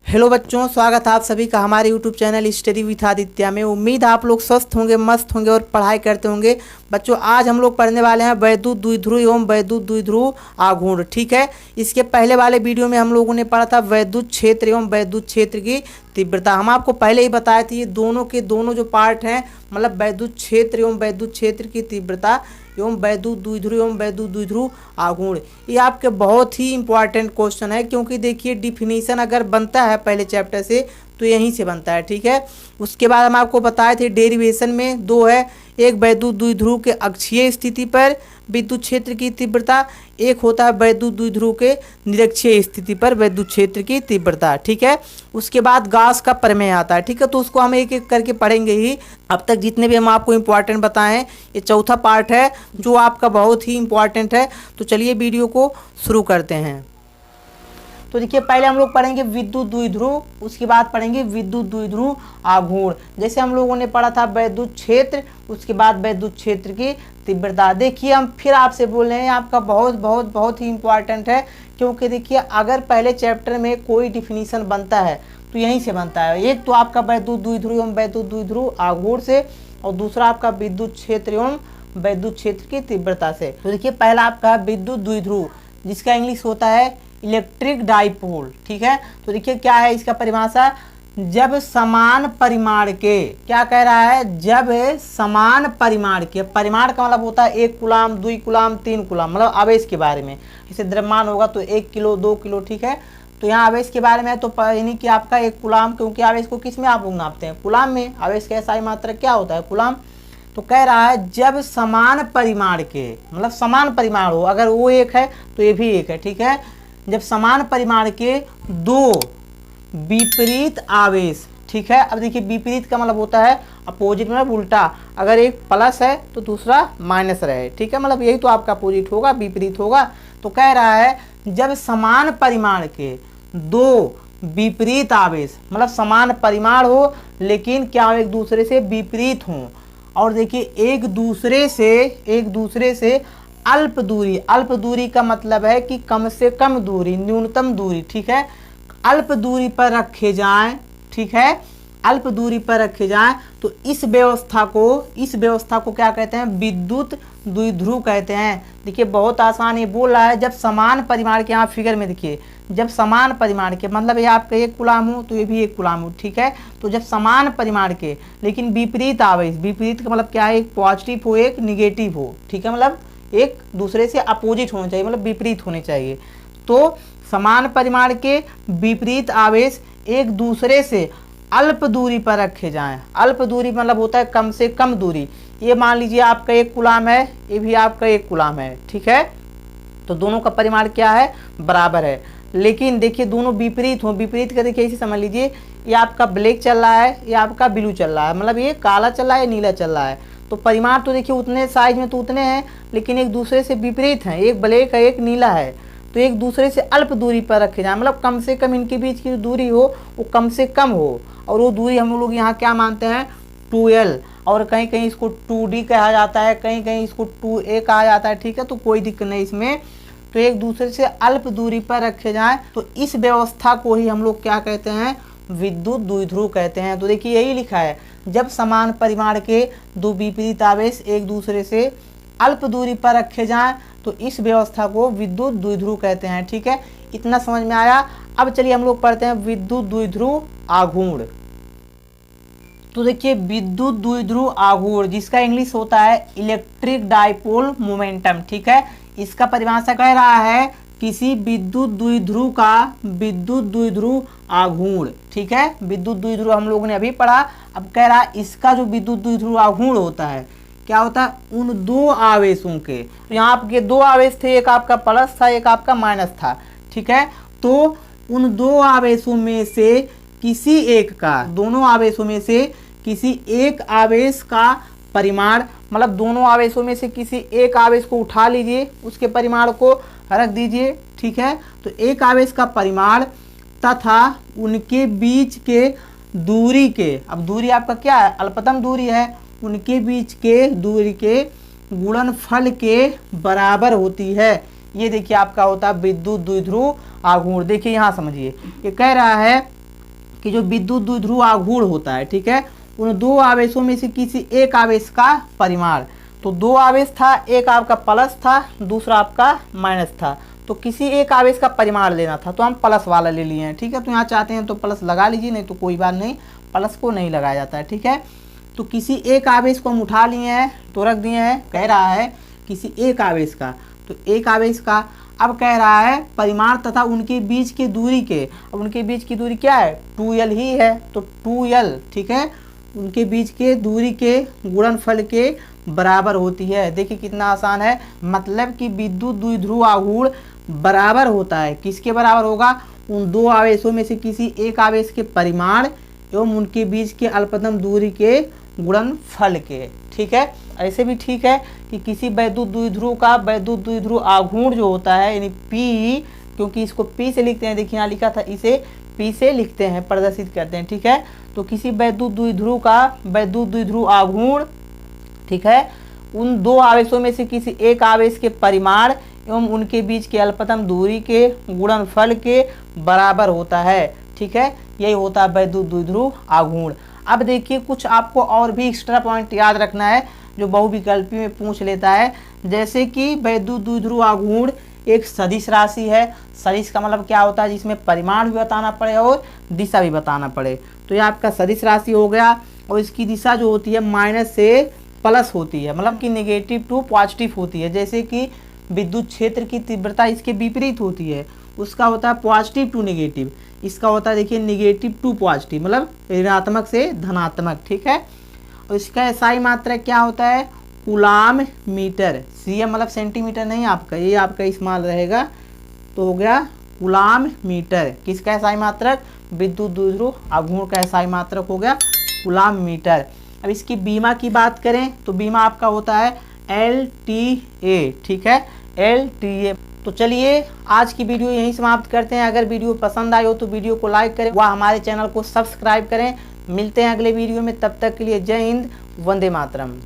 Hello बच्चों, स्वागत है आप सभी का हमारे YouTube channel study with Aditya में। उम्मीद है आप लोग स्वस्थ होंगे, मस्त होंगे और पढ़ाई करते होंगे। बच्चों, आज हम लोग पढ़ने वाले हैं वैद्युत द्विध्रुव एवं वैद्युत द्विध्रुव आघूर्ण। ठीक है, इसके पहले वाले वीडियो में हम लोगों ने पढ़ा था वैद्युत क्षेत्र एवं वैद्युत क्षेत्र की तीव्रता। हम आपको पहले ही बताए थे ये दोनों के दोनों जो पार्ट हैं, मतलब वैद्युत क्षेत्र एवं वैद्युत क्षेत्र की तीव्रता एवं वैद्युत द्विध्रुव एवं वैद्युत द्विध्रुव आघूर्ण, ये आपके बहुत ही इंपॉर्टेंट क्वेश्चन है। क्योंकि देखिए, डिफिनीशन अगर बनता है पहले चैप्टर से तो यहीं से बनता है। ठीक है, उसके बाद हम आपको बताए थे डेरिवेशन में दो है, एक वैद्युत द्विध्रुव के अक्षीय स्थिति पर विद्युत क्षेत्र की तीव्रता, एक होता है वैद्युत द्विध्रुव के निरक्षीय स्थिति पर विद्युत क्षेत्र की तीव्रता। ठीक है, उसके बाद गॉस का प्रमेय आता है। ठीक है, तो उसको हम एक एक करके पढ़ेंगे ही। अब तक जितने भी हम आपको इम्पोर्टेंट बताए हैं, ये चौथा पार्ट है जो आपका बहुत ही इम्पोर्टेंट है। तो चलिए वीडियो को शुरू करते हैं। तो देखिए, पहले हम लोग पढ़ेंगे विद्युत द्विध्रुव, उसके बाद पढ़ेंगे विद्युत द्विध्रुव आघूर्ण। जैसे हम लोगों ने पढ़ा था वैद्युत क्षेत्र, उसके बाद वैद्युत क्षेत्र की तीव्रता। देखिए, हम फिर आपसे बोल रहे हैं, आपका बहुत बहुत बहुत ही इंपॉर्टेंट है। क्योंकि देखिए, अगर पहले चैप्टर में कोई डिफिनीशन बनता है तो यहीं से बनता है। एक तो आपका वैद्युत द्विध्रुव एवं वैद्युत द्विध्रुव आघूर्ण से, और दूसरा आपका विद्युत क्षेत्र एवं वैद्युत क्षेत्र की तीव्रता से। तो देखिए, पहला आपका विद्युत द्विध्रुव, जिसका इंग्लिश होता है इलेक्ट्रिक डाइपोल। ठीक है, तो देखिए क्या है इसका परिभाषा, जब समान परिमाण के, क्या कह रहा है, जब समान परिमाण के, परिमाण का मतलब होता है 1 कूलाम, 2 कूलाम, 3 कूलाम, मतलब आवेश के बारे में। जैसे द्रव्यमान होगा तो 1 किलो, 2 किलो। ठीक है, तो यहाँ आवेश के बारे में है, तो यानी कि आपका 1 कूलाम, क्योंकि आवेश को किस में आप लोग नापते हैं, कूलाम में। आवेश का SI मात्रा क्या होता है, कूलाम। तो कह रहा है जब समान परिमाण के, मतलब समान परिमाण हो, अगर वो 1 है तो ये भी 1 है। ठीक है, जब समान परिमाण के दो विपरीत आवेश, ठीक है। अब देखिए, विपरीत का मतलब होता है अपोजिट, मतलब उल्टा। अगर एक प्लस है तो दूसरा माइनस रहे। ठीक है, मतलब यही तो आपका अपोजिट होगा, विपरीत होगा। तो कह रहा है जब समान परिमाण के दो विपरीत आवेश, मतलब समान परिमाण हो लेकिन क्या एक दूसरे से विपरीत हों, और देखिए एक दूसरे से अल्प दूरी, अल्प दूरी का मतलब है कि कम से कम दूरी, न्यूनतम दूरी। ठीक है, अल्प दूरी पर रखे जाएं। ठीक है, अल्प दूरी पर रखे जाएं, तो इस व्यवस्था को क्या कहते हैं, विद्युत द्विध्रुव कहते हैं। देखिए, बहुत आसान, ये बोल रहा है जब समान परिमाण के, यहाँ फिगर में देखिए, जब समान परिमाण के, मतलब ये आपका 1 कूलाम हो तो ये भी 1 कूलाम हो। ठीक है, तो जब समान परिमाण के लेकिन विपरीत आवेश, विपरीत का मतलब क्या है, एक पॉजिटिव हो एक निगेटिव हो। ठीक है, मतलब एक दूसरे से अपोजिट होना चाहिए, मतलब विपरीत होने चाहिए। तो समान परिमाण के विपरीत आवेश एक दूसरे से अल्प दूरी पर रखे जाएं। अल्प दूरी मतलब होता है कम से कम दूरी। ये मान लीजिए आपका 1 कूलाम है, ये भी आपका 1 कूलाम है। ठीक है, तो दोनों का परिमाण क्या है, बराबर है। लेकिन देखिए दोनों विपरीत हो, विपरीत का देखिए इसे समझ लीजिए, ये आपका ब्लैक चल रहा है, ये आपका ब्लू चल रहा है, मतलब ये काला चल रहा है, नीला चल रहा है। तो परिमाण तो देखिए उतने साइज में तो उतने हैं, लेकिन एक दूसरे से विपरीत हैं, एक ब्लैक है एक नीला है। तो एक दूसरे से अल्प दूरी पर रखे जाए, मतलब कम से कम इनके बीच की जो दूरी हो वो कम से कम हो। और वो दूरी हम लोग यहाँ क्या मानते हैं, 2L, और कहीं कहीं इसको 2D कहा जाता है, कहीं कहीं इसको 2A कहा जाता है। ठीक है, तो कोई दिक्कत नहीं इसमें। तो एक दूसरे से अल्प दूरी पर रखे जाएं, तो इस व्यवस्था को ही हम लोग क्या कहते हैं, विद्युत द्विध्रुव कहते हैं। तो देखिए यही लिखा है, जब समान परिमाण के दो विपरीत आवेश एक दूसरे से अल्प दूरी पर रखे जाएं, तो इस व्यवस्था को विद्युत द्विध्रुव कहते हैं। ठीक है, इतना समझ में आया। अब चलिए हम लोग पढ़ते हैं विद्युत द्विध्रुव आघूर्ण। तो देखिए, विद्युत द्विध्रुव आघूर्ण, जिसका इंग्लिश होता है इलेक्ट्रिक डाइपोल मोमेंटम। ठीक है, इसका परिभाषा कह रहा है किसी विद्युत द्विध्रुव का विद्युत द्विध्रुव आघूर्ण। ठीक है, विद्युत द्विध्रुव हम लोगों ने अभी पढ़ा। अब कह रहा है इसका जो विद्युत द्विध्रुव आघूर्ण होता है, क्या होता है, उन दो आवेशों के, तो यहाँ आपके 2 आवेश थे, एक आपका प्लस था एक आपका माइनस था। ठीक है, तो उन 2 आवेशों में से किसी एक का, दोनों आवेशों में से किसी एक आवेश का परिमाण, मतलब दोनों आवेशों में से किसी एक आवेश को उठा लीजिए, उसके परिमाण को रख दीजिए। ठीक है, तो एक आवेश का परिमाण तथा उनके बीच के दूरी के, अब दूरी आपका क्या है, अल्पतम दूरी है, उनके बीच के दूरी के गुणनफल के बराबर होती है। ये देखिए आपका होता है विद्युत द्विध्रुव आघूर्ण। देखिए यहाँ समझिए, ये कह रहा है कि जो विद्युत द्विध्रुव आघूर्ण होता है, ठीक है, उन दो आवेशों में से किसी एक आवेश का परिमाण, तो दो आवेश था, एक आपका प्लस था, दूसरा आपका माइनस था, तो किसी एक आवेश का परिमाण लेना था, तो हम प्लस वाला ले लिए हैं, ठीक है। तो यहाँ चाहते हैं तो प्लस लगा लीजिए, नहीं तो कोई बात नहीं, प्लस को नहीं लगाया जाता है, ठीक है। तो किसी एक आवेश को हम उठा लिए हैं तो रख दिए हैं, कह रहा है किसी एक आवेश का, तो एक आवेश का, अब कह रहा है परिमाण तथा उनके बीच की दूरी के, अब उनके बीच की दूरी क्या है, 2l ही है, तो 2l, ठीक है, उनके बीच के दूरी के गुणनफल के बराबर होती है। देखिए कितना आसान है, मतलब कि विद्युत द्विध्रुव आघूर्ण बराबर होता है, किसके बराबर होगा, उन दो आवेशों में से किसी एक आवेश के परिमाण एवं उनके बीच के अल्पतम दूरी के गुणनफल के, ठीक है। ऐसे भी ठीक है कि किसी वैद्युत द्विध्रुव का वैद्युत द्विध्रुव आघूर्ण जो होता है, यानी P, क्योंकि इसको P से लिखते हैं, देखिए यहाँ लिखा था, इसे P से लिखते हैं, प्रदर्शित करते हैं, ठीक है। तो किसी वैद्युत द्विध्रुव का वैद्युत द्विध्रुव आघूर्ण, ठीक है, उन दो आवेशों में से किसी एक आवेश के परिमाण एवं उनके बीच के अल्पतम दूरी के गुणनफल के बराबर होता है, ठीक है। यही होता है वैद्युत द्विध्रुव आघूर्ण। अब देखिए कुछ आपको और भी एक्स्ट्रा पॉइंट याद रखना है जो बहुविकल्पी में पूछ लेता है, जैसे कि वैद्युत द्विध्रुव आघूर्ण एक सदिश राशि है। सदिश का मतलब क्या होता है, जिसमें परिमाण भी बताना पड़े और दिशा भी बताना पड़े। तो ये आपका सदिश राशि हो गया, और इसकी दिशा जो होती है माइनस से प्लस होती है, मतलब कि नेगेटिव टू पॉजिटिव होती है। जैसे कि विद्युत क्षेत्र की तीव्रता इसके विपरीत होती है, उसका होता है पॉजिटिव टू नेगेटिव, इसका होता है देखिए नेगेटिव टू पॉजिटिव, मतलब ऋणात्मक से धनात्मक, ठीक है। और इसका SI मात्रक क्या होता है, कूलाम मीटर, CM मतलब सेंटीमीटर नहीं आपका, ये आपका इस्तेमाल रहेगा, तो हो गया कूलाम मीटर। किसका SI मात्रक, विद्युत द्विध्रुव आघूर्ण का SI मात्रक हो गया कूलाम मीटर। अब इसकी बीमा की बात करें तो बीमा आपका होता है LTA, ठीक है, LTA। तो चलिए आज की वीडियो यहीं समाप्त करते हैं। अगर वीडियो पसंद आई हो तो वीडियो को लाइक करें व हमारे चैनल को सब्सक्राइब करें। मिलते हैं अगले वीडियो में, तब तक के लिए जय हिंद, वंदे मातरम।